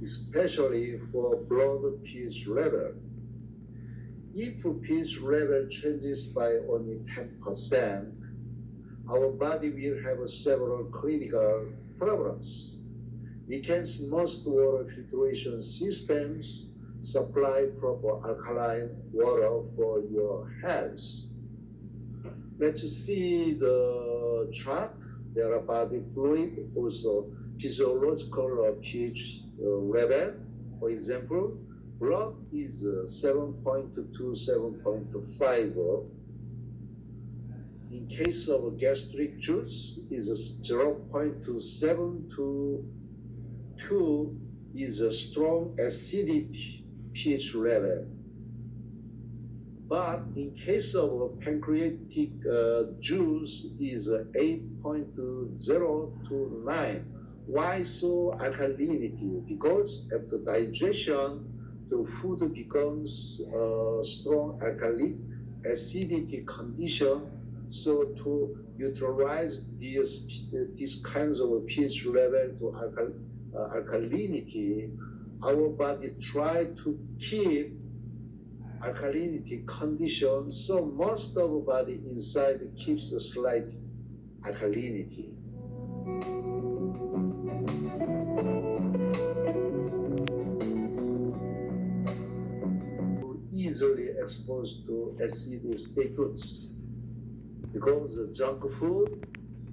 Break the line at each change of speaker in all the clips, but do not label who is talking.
especially for blood pH level. If pH level changes by only 10%, our body will have several critical problems. Weakens most water filtration systems, supply proper alkaline water for your health. Let's see the chart. There are body fluid, also physiological pH level. For example, blood is 7.2 to 7.5. In case of gastric juice, is 0.27 to 2 is a strong acidity pH level. But in case of pancreatic juice is 8.0 to 9. Why so alkalinity? Because after digestion, the food becomes a strong alkali acidity condition. So to neutralize these kinds of pH level to alkalinity, our body try to keep alkalinity condition, so most of the body inside keeps a slight alkalinity. Easily exposed to acidic status because junk food,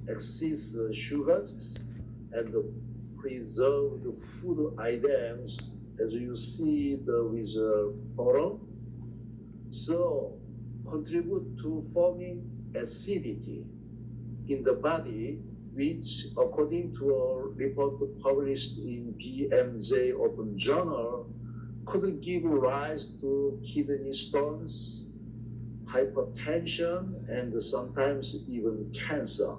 excess sugars, and preserved food items, as you see with the bottom, so contribute to forming acidity in the body, which according to a report published in BMJ Open Journal, could give rise to kidney stones, hypertension, and sometimes even cancer.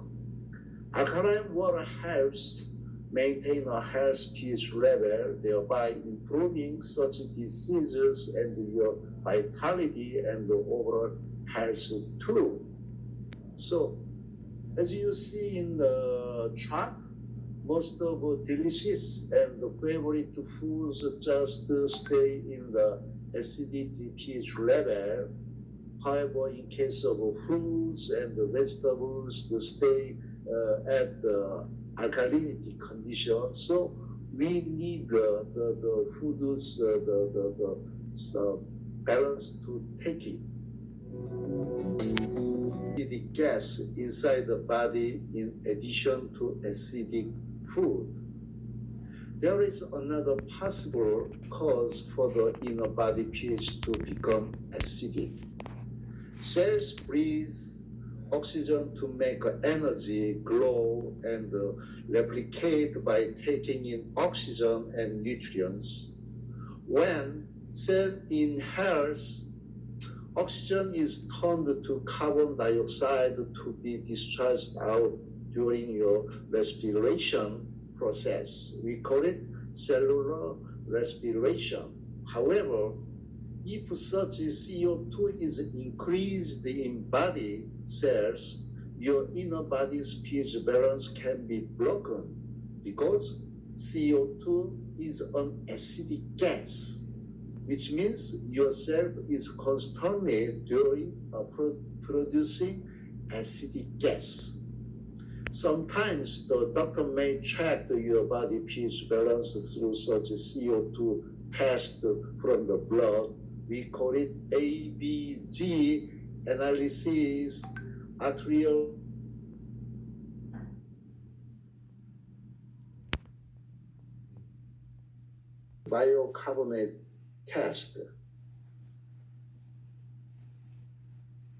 Alkaline water helps maintain a healthy pH level, thereby improving such diseases and your vitality and the overall health too. So, as you see in the chart, most of the delicious and the favorite foods just stay in the acidity pH level. However, in case of fruits and the vegetables, they stay at the alkalinity condition. So we need the foods, the balance to take it. Acidic gas inside the body in addition to acidic food. There is another possible cause for the inner body pH to become acidic. Cells breathe oxygen to make energy, glow, and replicate by taking in oxygen and nutrients. When cell inhales, oxygen is turned to carbon dioxide to be discharged out during your respiration process. We call it cellular respiration. However, if such CO2 is increased in body cells, your inner body's pH balance can be broken because CO2 is an acidic gas, which means your cell is constantly producing acidic gas. Sometimes the doctor may check your body pH balance through such a CO2 test from the blood. We call it ABG analysis, arterial bicarbonate test.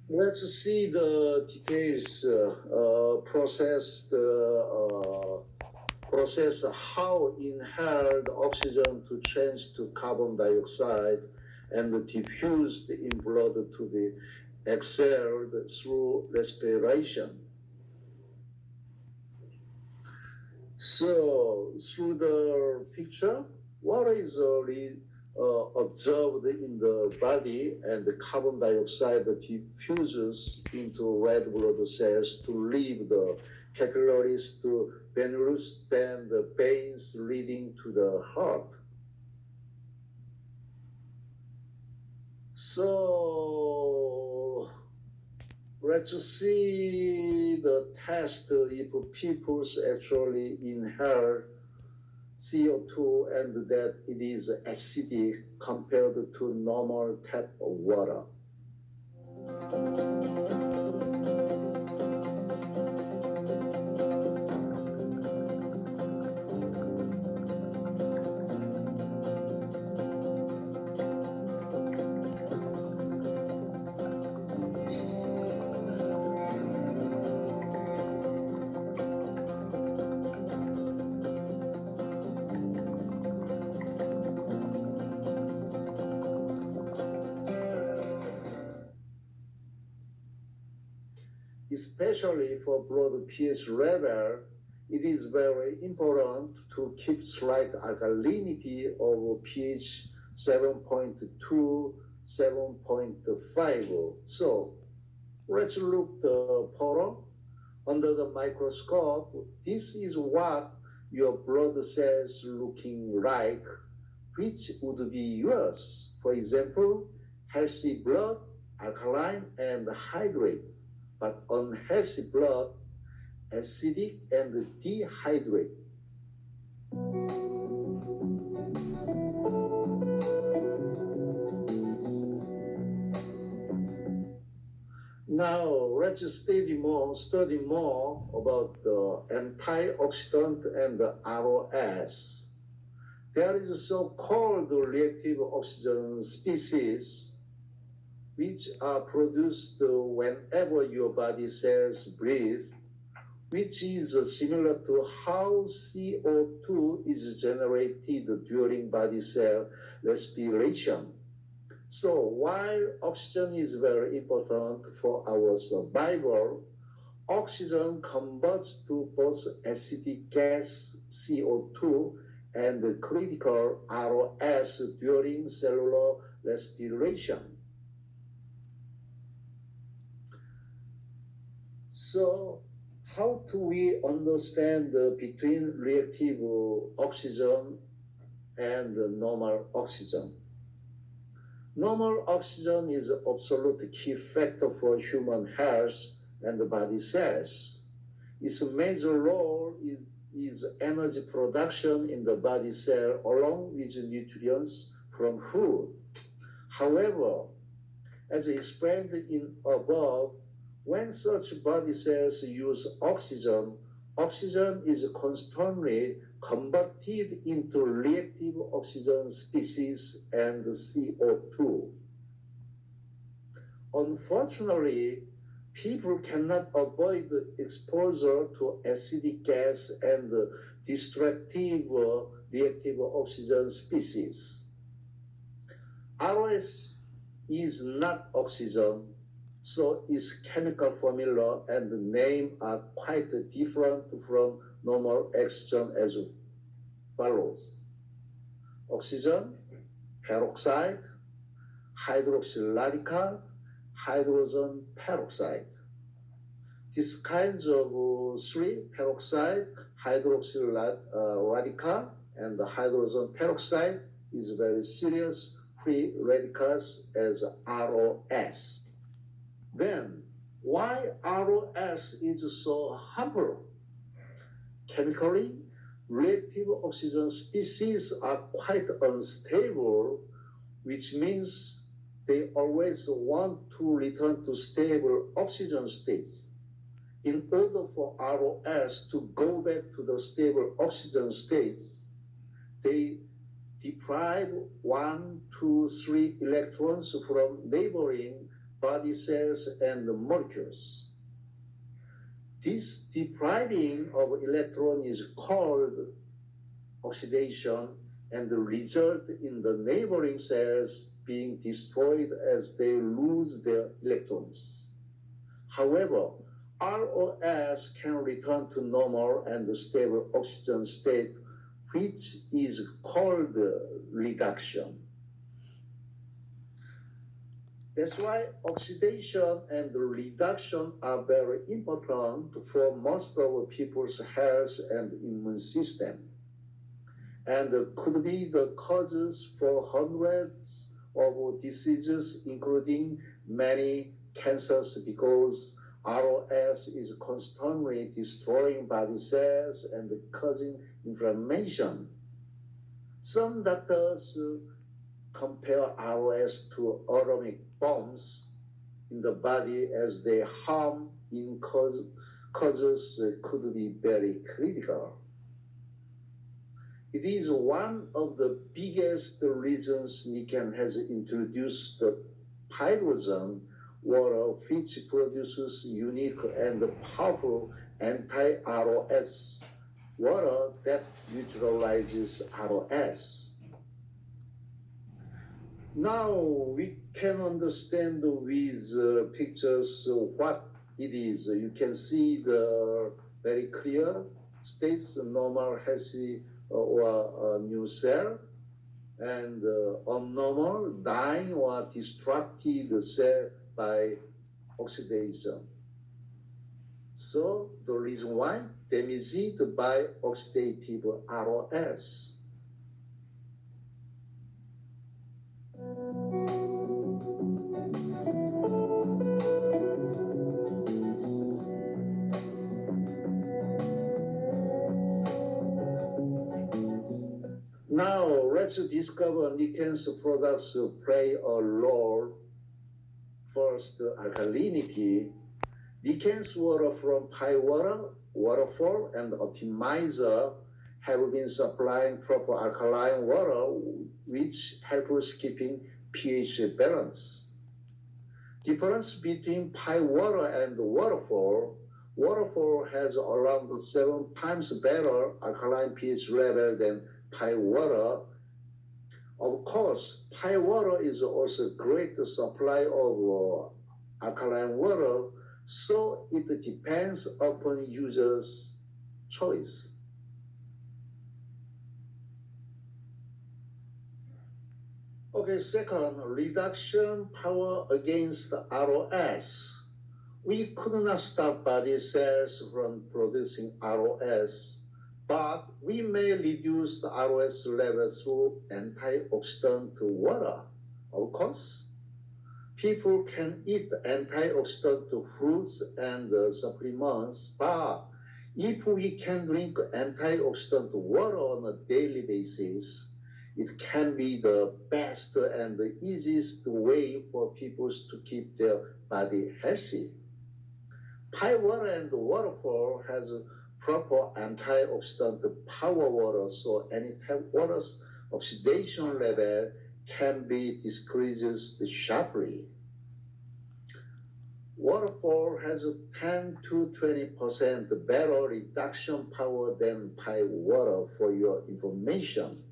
Let's see the details, process how inhaled oxygen to change to carbon dioxide and diffused in blood to be exhaled through respiration. So through the picture, water is observed in the body, and the carbon dioxide diffuses into red blood cells to leave the capillaries to venous, then the veins leading to the heart. So let's see the test if people actually inhale CO2 and that it is acidic compared to normal tap of water. Especially for blood pH level, it is very important to keep slight alkalinity of pH 7.2, 7.5. So let's look the photo under the microscope. This is what your blood cells looking like, which would be yours. For example, healthy blood, alkaline and hydrate, but unhealthy blood, acidic and dehydrate. Now let's study more about the antioxidant and the ROS. There is a so-called reactive oxygen species which are produced whenever your body cells breathe, which is similar to how CO2 is generated during body cell respiration. So while oxygen is very important for our survival, oxygen converts to both acidic gas CO2 and critical ROS during cellular respiration. So how do we understand between reactive oxygen and normal oxygen? Normal oxygen is an absolute key factor for human health and the body cells. Its major role is energy production in the body cell along with nutrients from food. However, as explained in above, when such body cells use oxygen, oxygen is constantly converted into reactive oxygen species and CO2. Unfortunately, people cannot avoid exposure to acidic gas and destructive reactive oxygen species. ROS is not oxygen, so its chemical formula and name are quite different from normal oxygen as follows. Oxygen, peroxide, hydroxyl radical, hydrogen peroxide. These kinds of three, peroxide, hydroxyl radical, and the hydrogen peroxide, is very serious free radicals as ROS. Then, why ROS is so harmful? Chemically, reactive oxygen species are quite unstable, which means they always want to return to stable oxygen states. In order for ROS to go back to the stable oxygen states, they deprive 1, 2, 3 electrons from neighboring body cells and molecules. This depriving of electron is called oxidation and result in the neighboring cells being destroyed as they lose their electrons. However, ROS can return to normal and stable oxygen state, which is called reduction. That's why oxidation and reduction are very important for most of people's health and immune system, and could be the causes for hundreds of diseases, including many cancers, because ROS is constantly destroying body cells and causing inflammation. Some doctors compare ROS to atomic bombs in the body, as the harm in causes could be very critical. It is one of the biggest reasons Nikken has introduced hydrogen water, which produces unique and powerful anti-ROS water that neutralizes ROS. Now we can understand with pictures what it is. You can see the very clear states, normal, healthy, or new cell, and abnormal, dying or destructed cell by oxidation. So the reason why damaged by oxidative ROS. Now let's discover Nikken's products play a role. First, alkalinity. Nikken's water from Pi Water, Waterfall, and Optimizer have been supplying proper alkaline water, which helps keeping pH balance. Difference between Pi Water and Waterfall. Waterfall has around 7 times better alkaline pH level than Pi Water. Of course, Pi Water is also a great supply of alkaline water, so it depends upon users' choice. Okay, second, reduction power against ROS. We could not stop body cells from producing ROS, but we may reduce the ROS level through antioxidant water. Of course, people can eat antioxidant fruits and supplements, but if we can drink antioxidant water on a daily basis, it can be the best and the easiest way for people to keep their body healthy. Pi Water and Waterfall has proper antioxidant power water, so any water's oxidation level can be decreased sharply. Waterfall has a 10 to 20% better reduction power than Pi Water, for your information.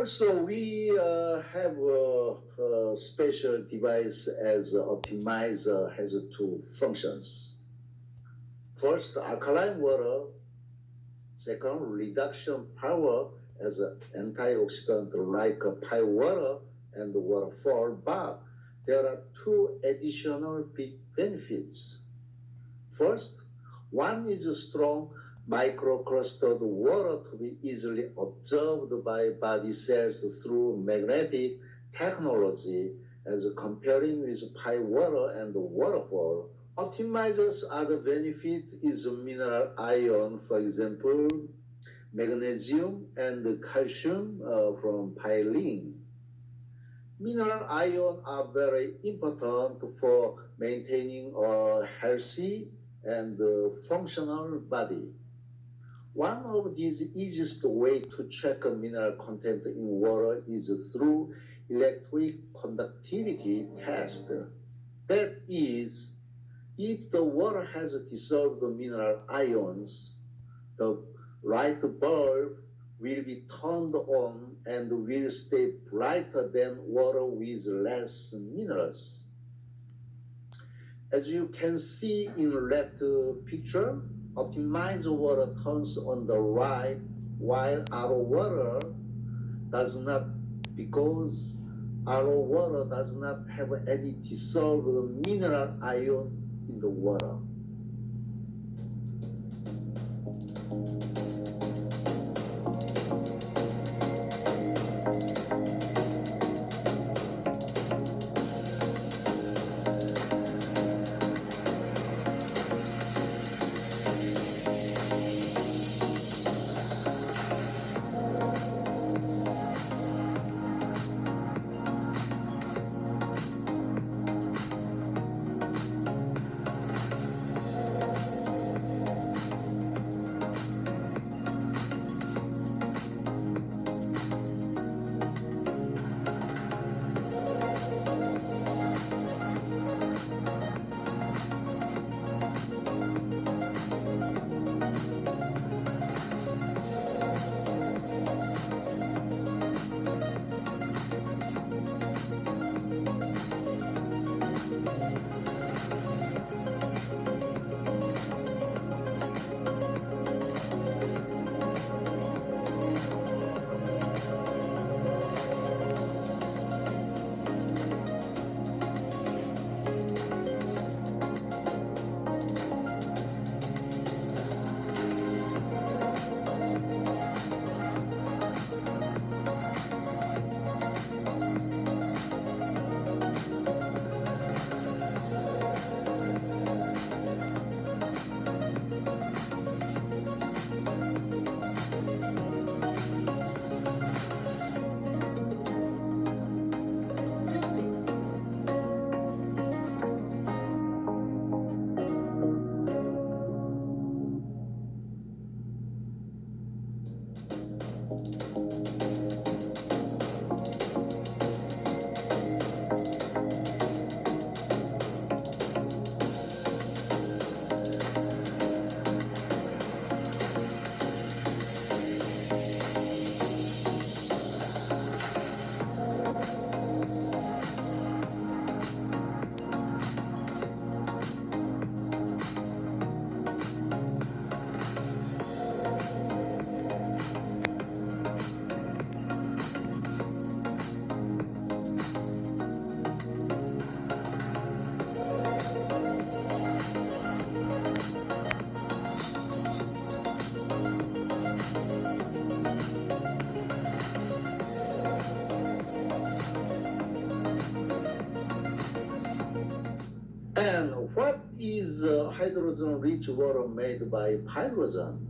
Also, we have a special device as optimizer has two functions. First, alkaline water. Second, reduction power as an antioxidant like pine water and waterfall. But there are two additional big benefits. First, one is a strong microclustered water to be easily observed by body cells through magnetic technology as comparing with pine water and waterfall. Optimizers' other benefit is mineral ion, for example, magnesium and calcium from pyline. Mineral ions are very important for maintaining a healthy and functional body. One of these easiest way to check a mineral content in water is through electric conductivity test. That is, if the water has dissolved mineral ions, the light bulb will be turned on and will stay brighter than water with less minerals. As you can see in the left picture, optimized water turns on the right while our water does not, because our water does not have any dissolved mineral ion in the water. And what is hydrogen-rich water made by hydrogen?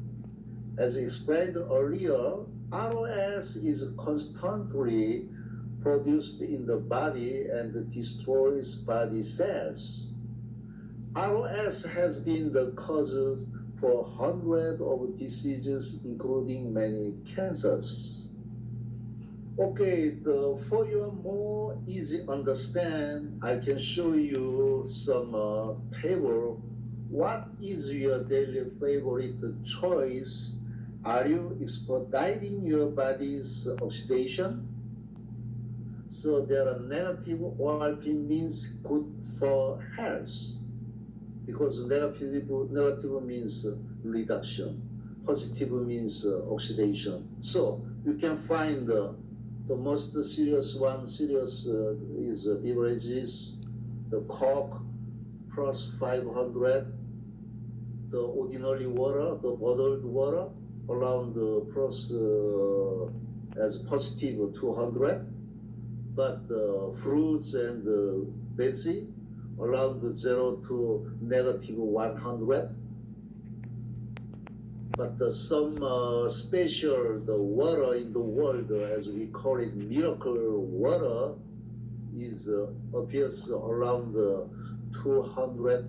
As explained earlier, ROS is constantly produced in the body and destroys body cells. ROS has been the cause for hundreds of diseases, including many cancers. Okay, for your more easy understand, I can show you some table. What is your daily favorite choice Are you expediting your body's oxidation? So their negative ORP means good for health, because negative means reduction, positive means oxidation. So you can find the most serious is beverages, the Coke plus 500, the ordinary water, the bottled water, around plus as positive 200, but fruits and veggie around 0 to negative 100. But some special the water in the world, as we call it, miracle water, is appears around 200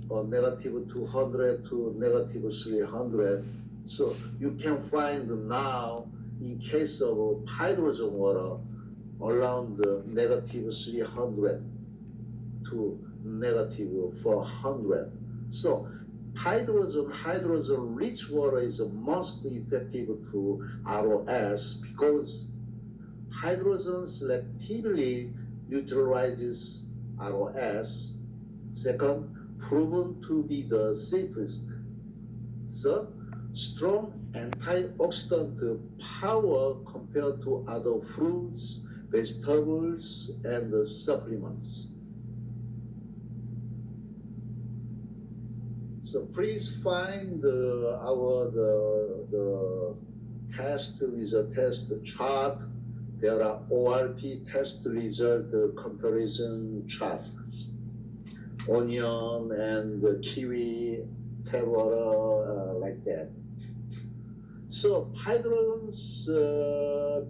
or negative 200 to negative 300. So you can find now, in case of hydrogen water, around negative 300 to negative 400. So hydrogen-rich water is the most effective to ROS because hydrogen selectively neutralizes ROS. Second, proven to be the safest. Third, strong antioxidant power compared to other fruits, vegetables, and supplements. So please find the test result test chart. There are ORP test result comparison chart. Onion and kiwi, tap water, like that. So hydrogen's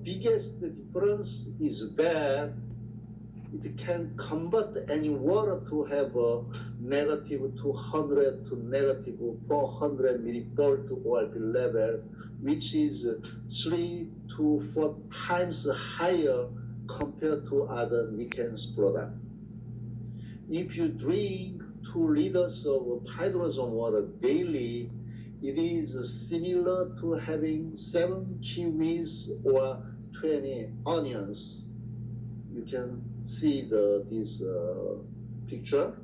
biggest difference is that it can convert any water to have a negative 200 to negative 400 millivolt ORP level, which is 3 to 4 times higher compared to other Niken's product. If you drink 2 liters of hydrogen water daily, it is similar to having 7 kiwis or 20 onions. You can see this picture.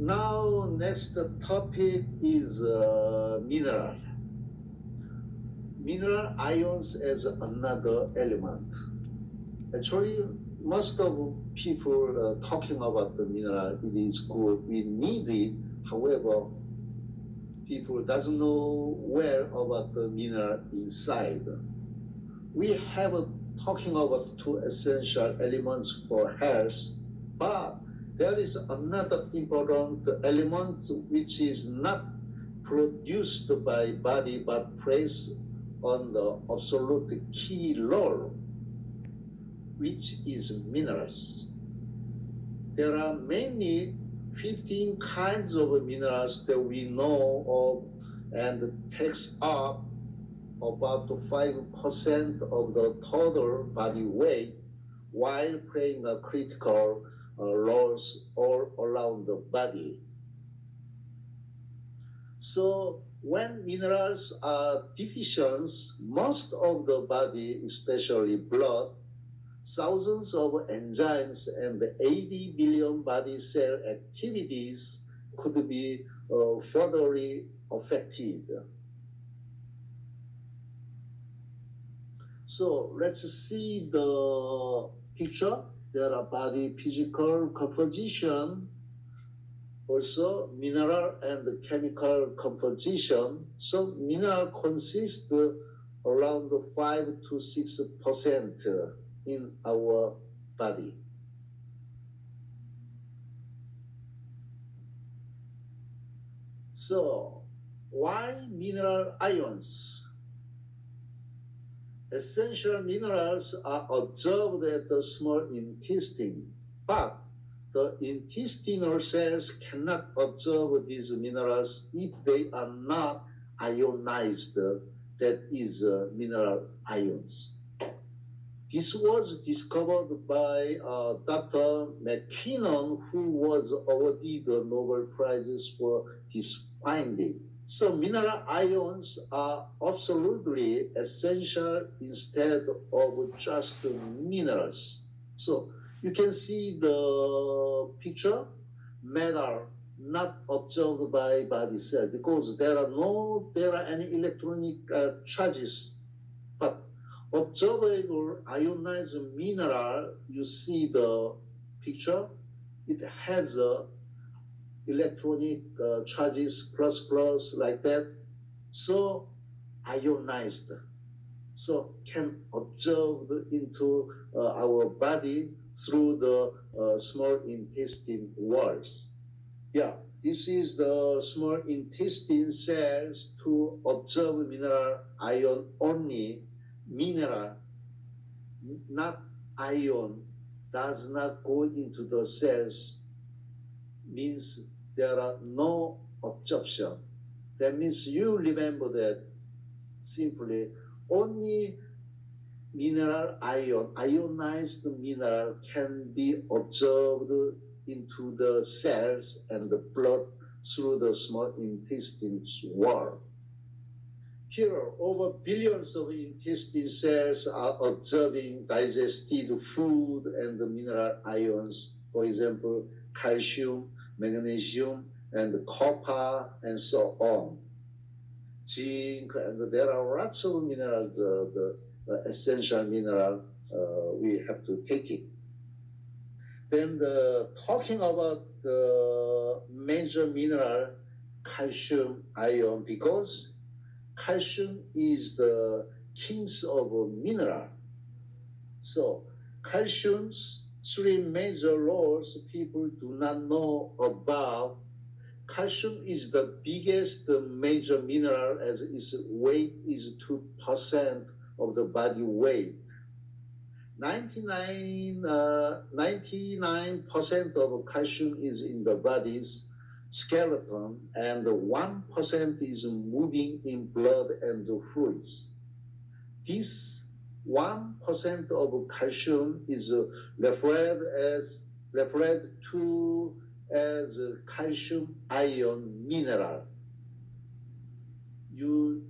Now, next topic is mineral. Mineral ions as another element. Actually, most of people talking about the mineral, it is good, we need it. However, people doesn't know where about the mineral inside. We have talking about two essential elements for health, but there is another important element which is not produced by body but plays on the absolute key role, which is minerals. There are mainly 15 kinds of minerals that we know of and takes up about 5% of the total body weight while playing a critical roles all around the body. So when minerals are deficient, most of the body, especially blood, thousands of enzymes and 80 billion body cell activities could be furtherly affected. So let's see the picture. There are body physical composition, also mineral and chemical composition. So mineral consists around 5 to 6% in our body. So why mineral ions? Essential minerals are observed at the small intestine, but the intestinal cells cannot absorb these minerals if they are not ionized, that is, mineral ions. This was discovered by Dr. McKinnon, who was awarded the Nobel Prizes for this finding. So mineral ions are absolutely essential instead of just minerals. So you can see the picture, metal not observed by body cell because there are any electronic charges, but observable ionized mineral, you see the picture, it has a electronic charges plus like that, so ionized, so can observe into our body through the small intestine walls. Yeah, this is the small intestine cells to observe mineral ion only. Mineral, not ion, does not go into the cells, means there are no absorption. That means you remember that simply only mineral ion, ionized mineral can be observed into the cells and the blood through the small intestine wall. Here, over billions of intestine cells are observing digested food and the mineral ions, for example, calcium, magnesium, and copper, and so on. Zinc, and there are lots of minerals, the essential mineral, we have to take it. Then talking about the major mineral, calcium ion, because calcium is the king of mineral. So calcium's three major roles people do not know about. Calcium is the biggest major mineral as its weight is 2% of the body weight. 99% of calcium is in the body's skeleton and 1% is moving in blood and fluids. This 1% of calcium is referred to as calcium ion mineral. You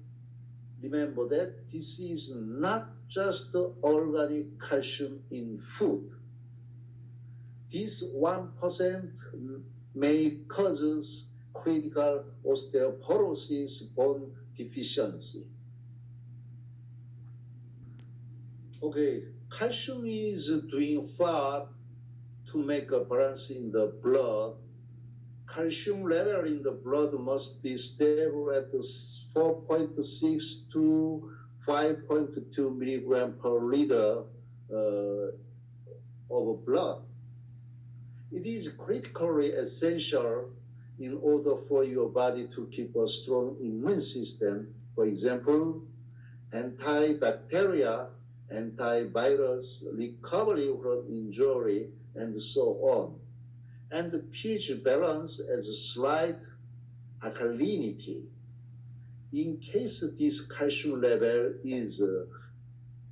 remember that this is not just organic calcium in food. This 1% may cause critical osteoporosis, bone deficiency. Okay, calcium is doing what to make a balance in the blood. Calcium level in the blood must be stable at 4.6 to 5.2 milligram per liter of blood. It is critically essential in order for your body to keep a strong immune system. For example, antibacterial, antivirus, recovery from injury, and so on. And the pH balance as a slight alkalinity. In case this calcium level is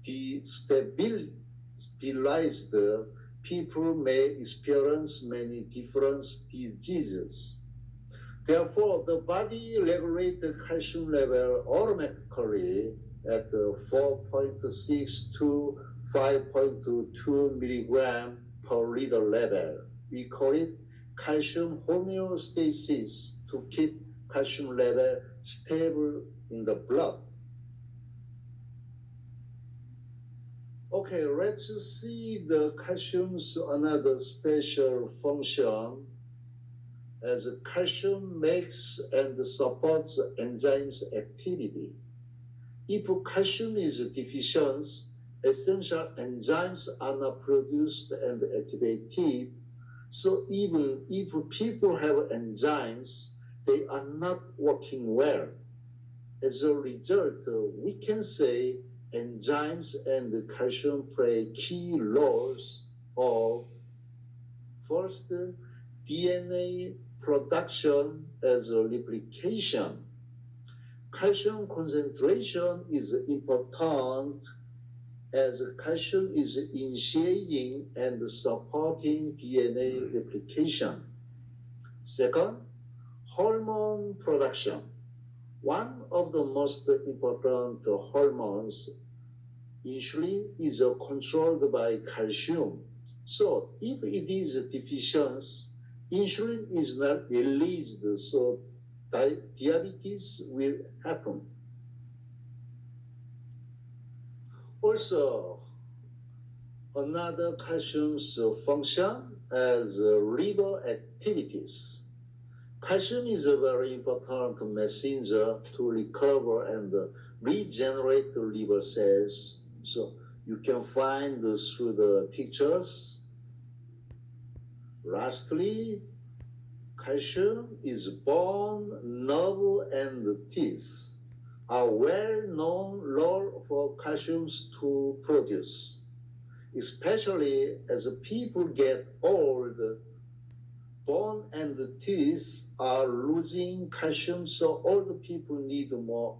destabilized, people may experience many different diseases. Therefore, the body regulates the calcium level automatically at 4.6 to 5.2 milligram per liter level. We call it calcium homeostasis to keep calcium level stable in the blood. Okay, let's see the calcium's another special function. As calcium makes and supports enzymes activity. If calcium is deficient, essential enzymes are not produced and activated. So even if people have enzymes, they are not working well. As a result, we can say enzymes and calcium play key roles of first, DNA production as a replication. Calcium concentration is important as calcium is initiating and supporting DNA replication. Second, hormone production. One of the most important hormones, insulin, is controlled by calcium. So if it is deficient, insulin is not released, so diabetes will happen. Also, another calcium's function as liver activities. Calcium is a very important messenger to recover and regenerate the liver cells. So you can find through the pictures. Lastly, calcium is bone, nerve, and teeth. A well-known role for calcium to produce, especially as people get old. Bone and teeth are losing calcium, so old people need more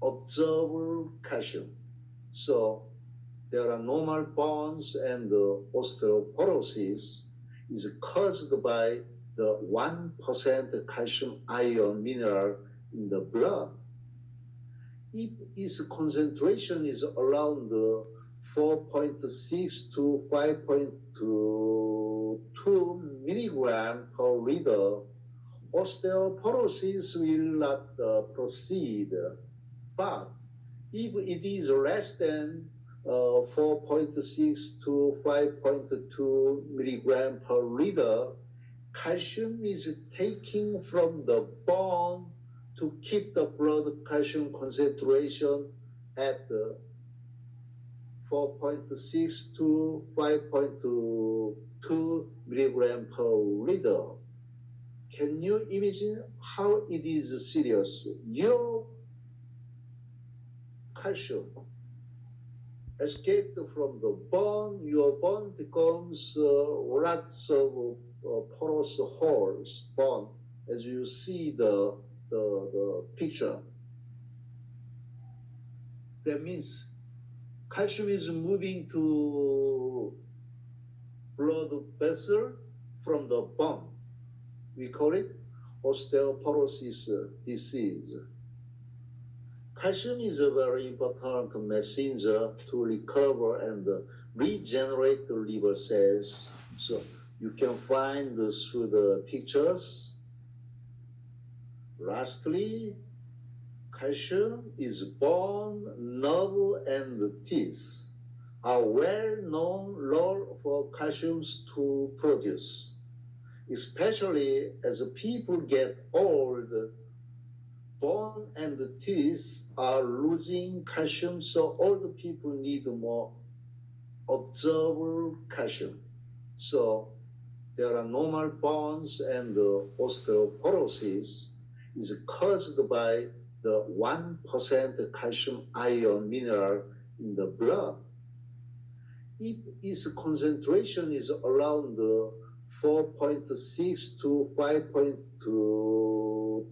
observable calcium. So there are normal bones, and osteoporosis is caused by the 1% calcium ion mineral in the blood. If its concentration is around 4.6 to 5.2 milligram per liter, osteoporosis will not proceed. But if it is less than 4.6 to 5.2 milligram per liter, calcium is taken from the bone to keep the blood calcium concentration at 4.6 to 5.2 milligram per liter. Can you imagine how it is serious? Your calcium escaped from the bone, your bone becomes lots of porous holes, bone, as you see the picture. That means calcium is moving to blood vessel from the bone. We call it osteoporosis disease. Calcium is a very important messenger to recover and regenerate the liver cells. So you can find through the pictures. Lastly, calcium is bone, nerve, and teeth. a well-known role for calcium to produce, especially as people get old. Bone and teeth are losing calcium, so older people need more observed calcium. So there are normal bones, and osteoporosis is caused by the 1% calcium ion mineral in the blood. If its concentration is around 4.6 to 5.2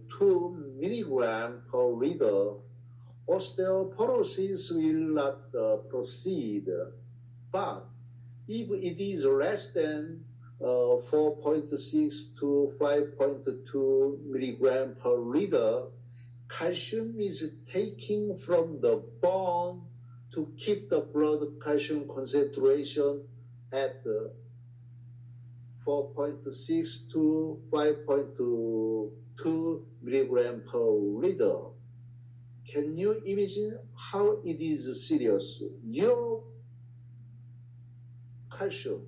milligram per liter, osteoporosis will not proceed. But if it is less than 4.6 to 5.2 milligram per liter, calcium is taken from the bone to keep the blood calcium concentration at 4.6 to 5.2 milligram per liter. Can you imagine how it is serious? Your calcium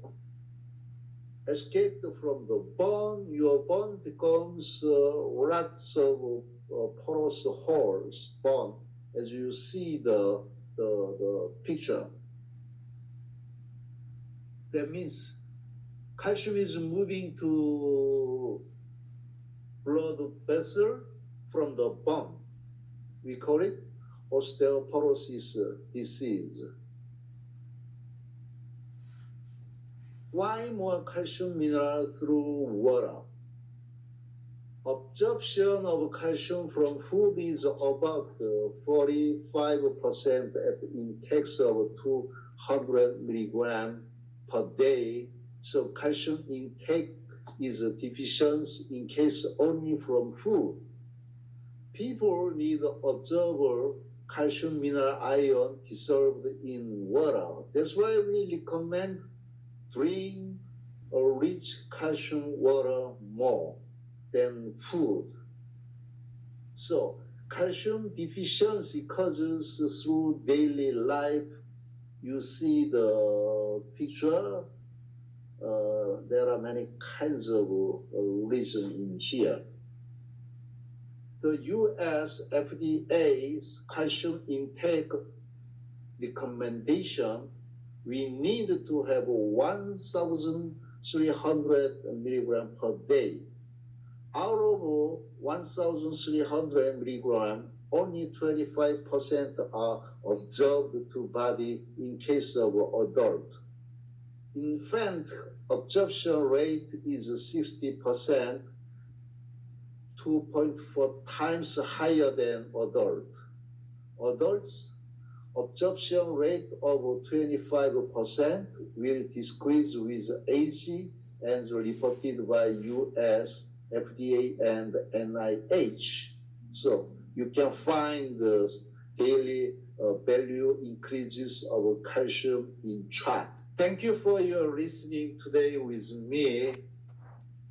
escaped from the bone, your bone becomes lots of porous holes, bone, as you see the picture. That means calcium is moving to blood vessel from the bone. We call it osteoporosis disease. Why more calcium mineral through water? Absorption of calcium from food is about 45% at intakes of 200 milligram per day. So calcium intake is deficient in case only from food. People need observed calcium mineral ion dissolved in water. That's why we recommend drink a rich calcium water more than food. So calcium deficiency causes through daily life. You see the picture. There are many kinds of reasons in here. The US FDA's calcium intake recommendation, we need to have 1,300 milligram per day. Out of 1,300 milligram, only 25% are observed to body in case of adult. Infant absorption rate is 60%, 2.4 times higher than adult. Adults, absorption rate of 25% will decrease with age, as reported by US FDA and NIH. So you can find the daily value increases of calcium in chart. Thank you for your listening today with me.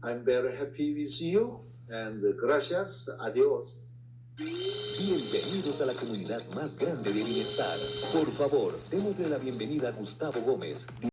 I'm very happy with you, and gracias, adios.
Bienvenidos a la comunidad más grande de bienestar. Por favor, démosle la bienvenida a Gustavo Gómez.